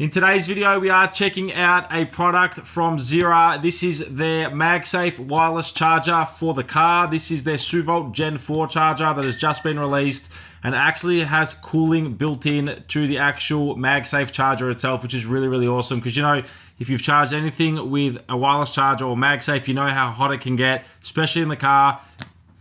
In today's video, we are checking out a product from Zeera. This is their MagSafe wireless charger for the car. This is their SuVolt Gen 4 charger that has just been released and actually has cooling built in to the actual MagSafe charger itself, which is really, really awesome because, you know, if you've charged anything with a wireless charger or MagSafe, you know how hot it can get, especially in the car.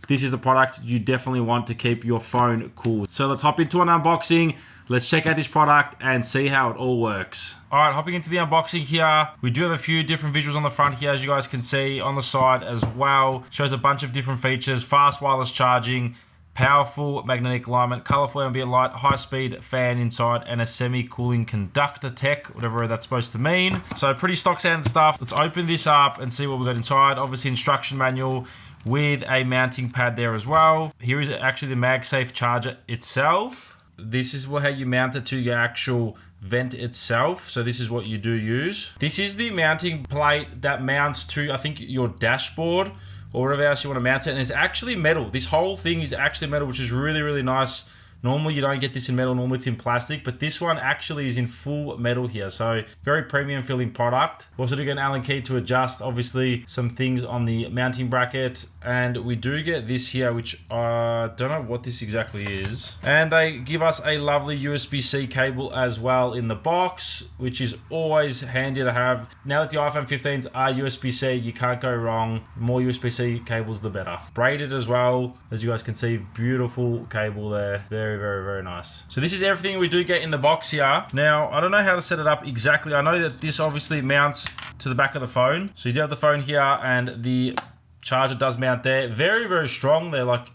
This is a product you definitely want to keep your phone cool. So let's hop into an unboxing. Let's check out this product and see how it all works. All right, hopping into the unboxing here. We do have a few different visuals on the front here, as you guys can see, on the side as well. Shows a bunch of different features: fast wireless charging, powerful magnetic alignment, colorful ambient light, high-speed fan inside, and a semi-cooling conductor tech, whatever that's supposed to mean. So pretty stock standard stuff. Let's open this up and see what we got inside. Obviously, instruction manual with a mounting pad there as well. Here is actually the MagSafe charger itself. This is how you mount it to your actual vent itself. So this is what you do use. This is the mounting plate that mounts to, I think, your dashboard or whatever else you want to mount it. And it's actually metal. This whole thing is actually metal, which is really, really nice. Normally you don't get this in metal, normally it's in plastic, but this one actually is in full metal here. So very premium feeling product. We also do get an Allen key to adjust, obviously, some things on the mounting bracket. And we do get this here, which I don't know what this exactly is. And they give us a lovely USB-C cable as well in the box, which is always handy to have. Now that the iPhone 15s are USB-C, you can't go wrong. The more USB-C cables, the better. Braided as well, as you guys can see, beautiful cable there. Very, very nice. So this is everything we do get in the box here. Now, I don't know how to set it up exactly. I know that this obviously mounts to the back of the phone. So you do have the phone here and the charger does mount there. Very, very strong. They're like,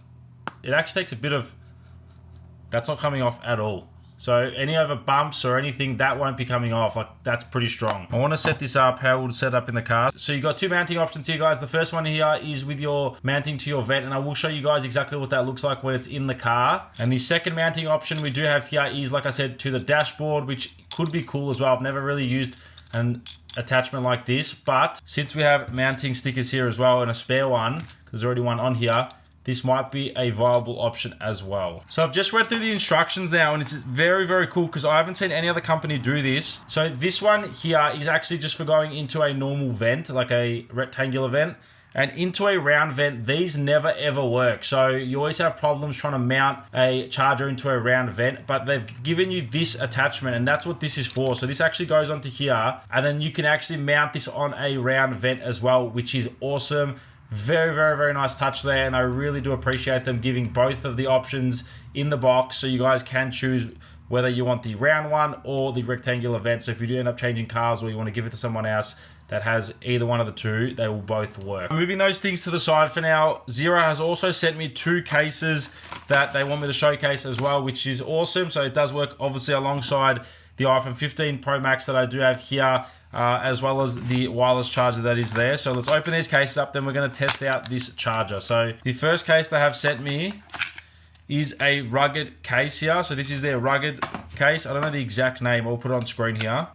it actually takes a bit of, that's not coming off at all. So any other bumps or anything, that won't be coming off. Like, that's pretty strong. I want to set this up how we'll set up in the car. So you got two mounting options here, guys. The first one here is with your mounting to your vent, and I will show you guys exactly what that looks like when it's in the car. And the second mounting option we do have here is, like I said, to the dashboard, which could be cool as well. I've never really used an attachment like this, but since we have mounting stickers here as well and a spare one, because there's already one on here, this might be a viable option as well. So I've just read through the instructions now, and it's very, very cool because I haven't seen any other company do this. So this one here is actually just for going into a normal vent, like a rectangular vent, and into a round vent. These never ever work. So you always have problems trying to mount a charger into a round vent, but they've given you this attachment, and that's what this is for. So this actually goes onto here, and then you can actually mount this on a round vent as well, which is awesome. Very, very nice touch there, and I really do appreciate them giving both of the options in the box so you guys can choose whether you want the round one or the rectangular vent. So if you do end up changing cars or you want to give it to someone else that has either one of the two, they will both work. Moving those things to the side for now, Zeera has also sent me two cases that they want me to showcase as well, which is awesome. So it does work obviously alongside the iPhone 15 Pro Max that I do have here, as well as the wireless charger that is there. So let's open these cases up, then we're going to test out this charger. So the first case they have sent me is a rugged case here. So this is their rugged case. I don't know the exact name. I'll put it on screen here.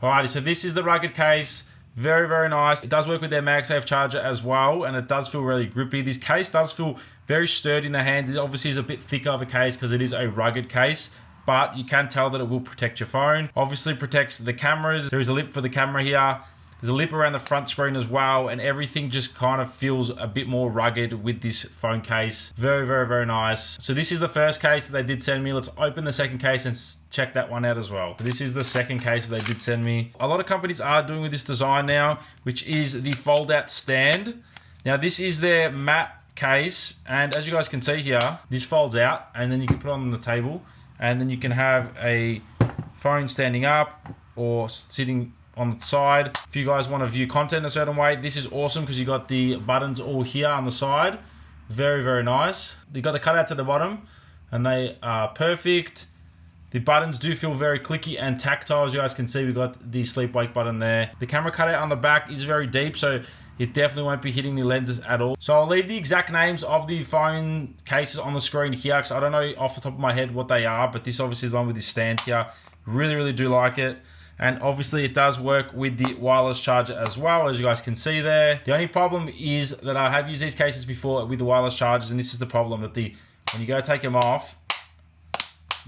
Alrighty, so this is the rugged case. Very nice. It does work with their MagSafe charger as well, and it does feel really grippy. This case does feel very sturdy in the hands. It obviously is a bit thicker of a case because it is a rugged case, but you can tell that it will protect your phone. Obviously protects the cameras. There is a lip for the camera here. There's a lip around the front screen as well, and everything just kind of feels a bit more rugged with this phone case. Very nice. So this is the first case that they did send me. Let's open the second case and check that one out as well. This is the second case that they did send me. A lot of companies are doing with this design now, which is the fold-out stand. Now this is their matte case, and as you guys can see here, this folds out, and then you can put it on the table, and then you can have a phone standing up or sitting on the side. If you guys want to view content a certain way, this is awesome because you got the buttons all here on the side. Very nice. You got the cutout to the bottom, and they are perfect. The buttons do feel very clicky and tactile. As you guys can see, we got the sleep wake button there. The camera cutout on the back is very deep, so it definitely won't be hitting the lenses at all. So I'll leave the exact names of the phone cases on the screen here because I don't know off the top of my head what they are, but this obviously is one with this stand here. Really do like it. And obviously it does work with the wireless charger as well, as you guys can see there. The only problem is that I have used these cases before with the wireless chargers, and this is the problem, that when you go take them off,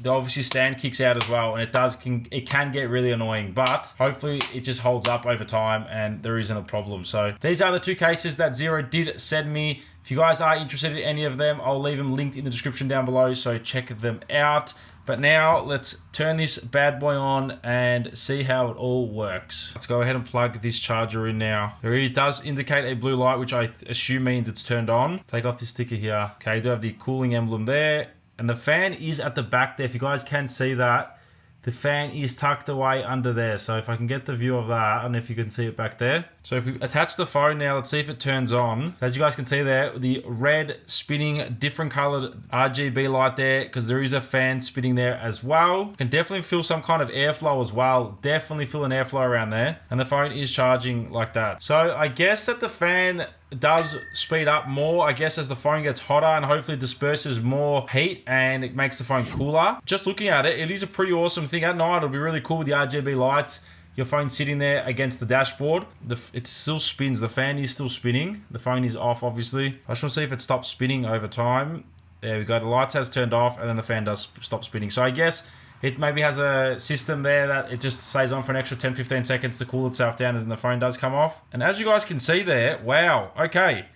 the obviously stand kicks out as well, and it can get really annoying, but hopefully it just holds up over time and there isn't a problem. So these are the two cases that Zeera did send me. If you guys are interested in any of them, I'll leave them linked in the description down below, so check them out. But now let's turn this bad boy on and see how it all works. Let's go ahead and plug this charger in now. It does indicate a blue light, which I assume means it's turned on. Take off the sticker here. Okay, you do have the cooling emblem there. And the fan is at the back there. If you guys can see that, the fan is tucked away under there. So if I can get the view of that, I don't know if you can see it back there. So if we attach the phone now, let's see if it turns on. As you guys can see there, the red spinning different colored RGB light there, because there is a fan spinning there as well. You can definitely feel some kind of airflow as well. Definitely feel an airflow around there. And the phone is charging like that. So I guess that the fan does speed up more, I guess, as the phone gets hotter, and hopefully disperses more heat and it makes the phone cooler. Just looking at it, it is a pretty awesome thing. At night, it'll be really cool with the RGB lights. Your phone sitting there against the dashboard. It still spins. The fan is still spinning. The phone is off, obviously. I just want to see if it stops spinning over time. There we go. The lights has turned off, and then the fan does stop spinning. So I guess it maybe has a system there that it just stays on for an extra 10-15 seconds to cool itself down, and the phone does come off. And as you guys can see there, wow, okay.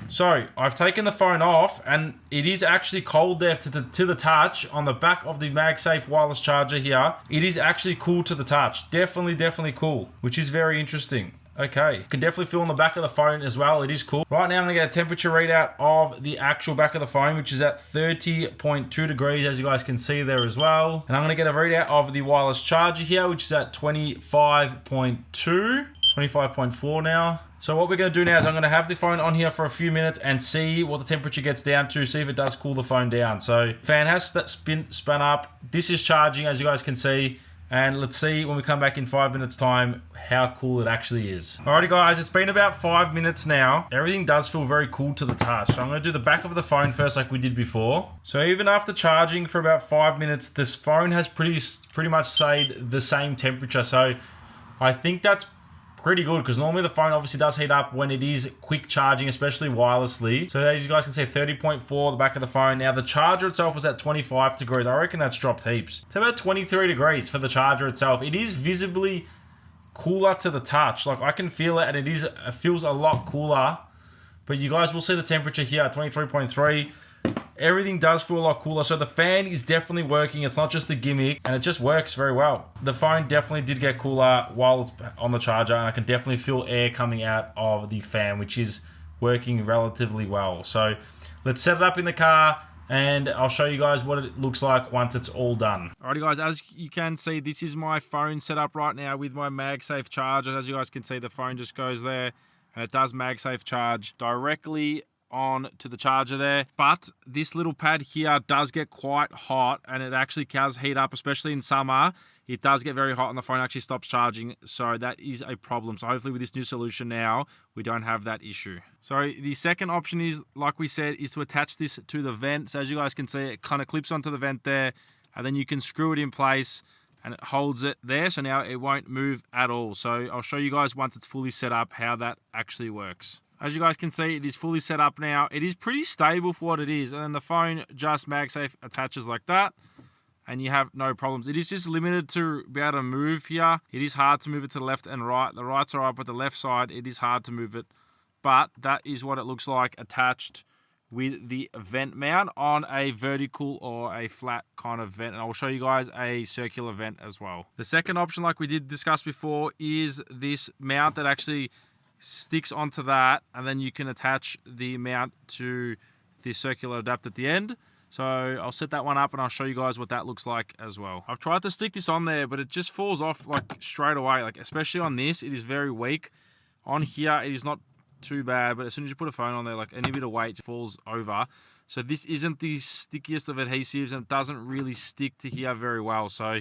So I've taken the phone off, and it is actually cold there to the touch on the back of the MagSafe wireless charger here. It is actually cool to the touch. Definitely cool, which is very interesting. Okay, you can definitely feel on the back of the phone as well. It is cool. Right now I'm gonna get a temperature readout of the actual back of the phone, which is at 30.2 degrees, as you guys can see there as well. And I'm gonna get a readout of the wireless charger here, which is at 25.2, 25.4 now. So what we're gonna do now is I'm gonna have the phone on here for a few minutes and see what the temperature gets down to, see if it does cool the phone down. So fan has spun up. This is charging, as you guys can see. And let's see when we come back in 5 minutes time how cool it actually is. Alrighty guys, it's been about 5 minutes now. Everything does feel very cool to the touch. So I'm going to do the back of the phone first like we did before. So even after charging for about 5 minutes, this phone has pretty much stayed the same temperature. So I think that's pretty good, because normally the phone obviously does heat up when it is quick charging, especially wirelessly. So as you guys can see, 30.4 the back of the phone. Now the charger itself was at 25 degrees. I reckon that's dropped heaps. It's about 23 degrees for the charger itself. It is visibly cooler to the touch. Like I can feel it, and it feels a lot cooler. But you guys will see the temperature here at 23.3. Everything does feel a lot cooler. So the fan is definitely working. It's not just a gimmick, and it just works very well. The phone definitely did get cooler while it's on the charger, and I can definitely feel air coming out of the fan, which is working relatively well. So let's set it up in the car, and I'll show you guys what it looks like once it's all done. Alrighty guys, as you can see, this is my phone set up right now with my MagSafe charger. As you guys can see, the phone just goes there, and it does MagSafe charge directly on to the charger there. But this little pad here does get quite hot, and it actually does heat up, especially in summer. It does get very hot and the phone actually stops charging, so that is a problem. So hopefully with this new solution now, we don't have that issue. So the second option is, like we said, is to attach this to the vent. So as you guys can see, it kind of clips onto the vent there, and then you can screw it in place and it holds it there, so now it won't move at all. So I'll show you guys once it's fully set up how that actually works. As you guys can see, it is fully set up now. It is pretty stable for what it is, and then the phone just MagSafe attaches like that, and you have no problems. It is just limited to be able to move here. It is hard to move it to the left and right. The right's all right, but the left side, it is hard to move it. But that is what it looks like attached with the vent mount on a vertical or a flat kind of vent, and I'll show you guys a circular vent as well. The second option, like we did discuss before, is this mount that actually sticks onto that, and then you can attach the mount to the circular adapter at the end. So I'll set that one up and I'll show you guys what that looks like as well. I've tried to stick this on there, but it just falls off like straight away. Like especially on this, it is very weak. On here, it is not too bad, but as soon as you put a phone on there, like any bit of weight falls over. So this isn't the stickiest of adhesives, and it doesn't really stick to here very well. So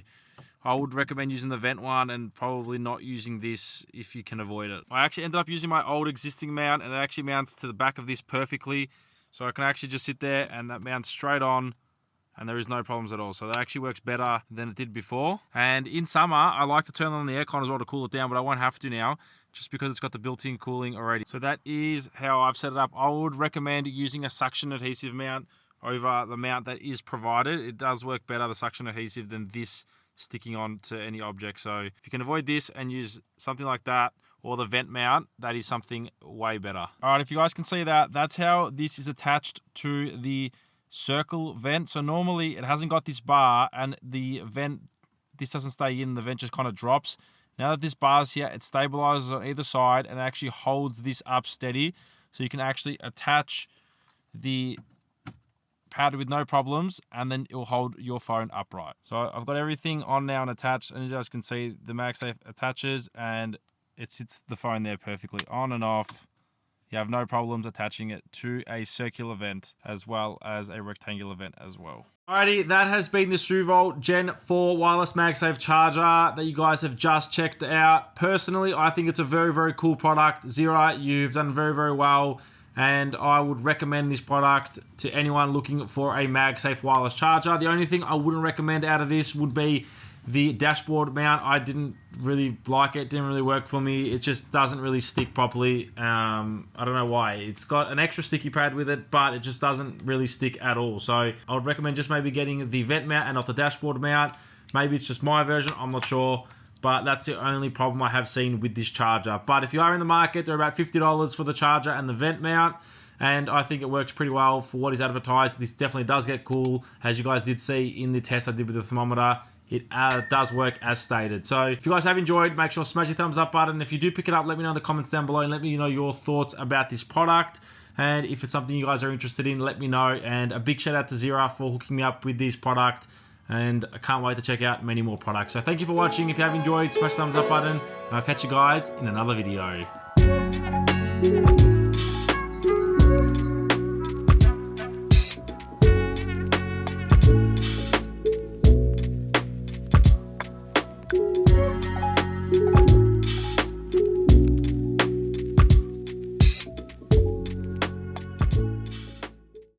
I would recommend using the vent one and probably not using this if you can avoid it. I actually ended up using my old existing mount, and it actually mounts to the back of this perfectly. So I can actually just sit there and that mounts straight on, and there is no problems at all. So that actually works better than it did before. And in summer, I like to turn on the aircon as well to cool it down, but I won't have to now, just because it's got the built-in cooling already. So that is how I've set it up. I would recommend using a suction adhesive mount over the mount that is provided. It does work better, the suction adhesive, than this sticking on to any object. So if you can avoid this and use something like that or the vent mount, that is something way better. All right, if you guys can see that, that's how this is attached to the circle vent. So normally it hasn't got this bar and the vent, this doesn't stay in, the vent just kind of drops. Now that this bar's here, it stabilizes on either side and actually holds this up steady. So you can actually attach the pad with no problems, and then it will hold your phone upright. So I've got everything on now and attached, and as you guys can see, the MagSafe attaches and it sits the phone there perfectly on and off. You have no problems attaching it to a circular vent as well as a rectangular vent as well. Alrighty, that has been the SuVolt Gen 4 wireless MagSafe charger that you guys have just checked out. Personally, I think it's a very, very cool product. Zeera, you've done very, very well, and I would recommend this product to anyone looking for a MagSafe wireless charger. The only thing I wouldn't recommend out of this would be the dashboard mount. I didn't really like it, didn't really work for me. It just doesn't really stick properly. I don't know why. It's got an extra sticky pad with it, but it just doesn't really stick at all. So I would recommend just maybe getting the vent mount and not the dashboard mount. Maybe it's just my version, I'm not sure. But that's the only problem I have seen with this charger. But if you are in the market, they're about $50 for the charger and the vent mount. And I think it works pretty well for what is advertised. This definitely does get cool, as you guys did see in the test I did with the thermometer. It does work as stated. So if you guys have enjoyed, make sure to smash the thumbs up button. If you do pick it up, let me know in the comments down below and let me know your thoughts about this product. And if it's something you guys are interested in, let me know. And a big shout out to Zeera for hooking me up with this product. And I can't wait to check out many more products. So thank you for watching. If you have enjoyed, smash the thumbs up button. And I'll catch you guys in another video.